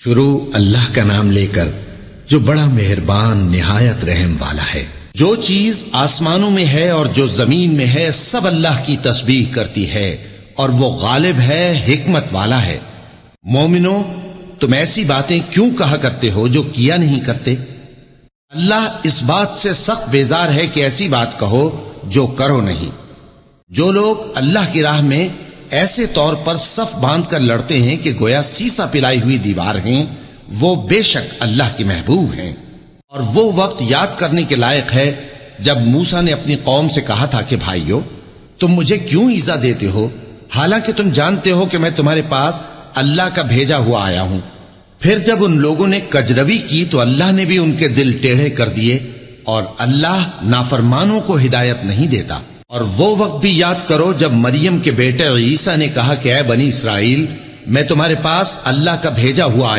شروع اللہ کا نام لے کر جو بڑا مہربان نہایت رحم والا ہے۔ جو چیز آسمانوں میں ہے اور جو زمین میں ہے سب اللہ کی تسبیح کرتی ہے اور وہ غالب ہے، حکمت والا ہے۔ مومنو، تم ایسی باتیں کیوں کہا کرتے ہو جو کیا نہیں کرتے؟ اللہ اس بات سے سخت بیزار ہے کہ ایسی بات کہو جو کرو نہیں۔ جو لوگ اللہ کی راہ میں ایسے طور پر صف باندھ کر لڑتے ہیں کہ گویا سیسا پلائی ہوئی دیوار ہیں، وہ بے شک اللہ کے محبوب ہیں۔ اور وہ وقت یاد کرنے کے لائق ہے جب موسیٰ نے اپنی قوم سے کہا تھا کہ بھائیو، تم مجھے کیوں ایذا دیتے ہو حالانکہ تم جانتے ہو کہ میں تمہارے پاس اللہ کا بھیجا ہوا آیا ہوں۔ پھر جب ان لوگوں نے کجروی کی تو اللہ نے بھی ان کے دل ٹیڑھے کر دیے، اور اللہ نافرمانوں کو ہدایت نہیں دیتا۔ اور وہ وقت بھی یاد کرو جب مریم کے بیٹے عیسیٰ نے کہا کہ اے بنی اسرائیل، میں تمہارے پاس اللہ کا بھیجا ہوا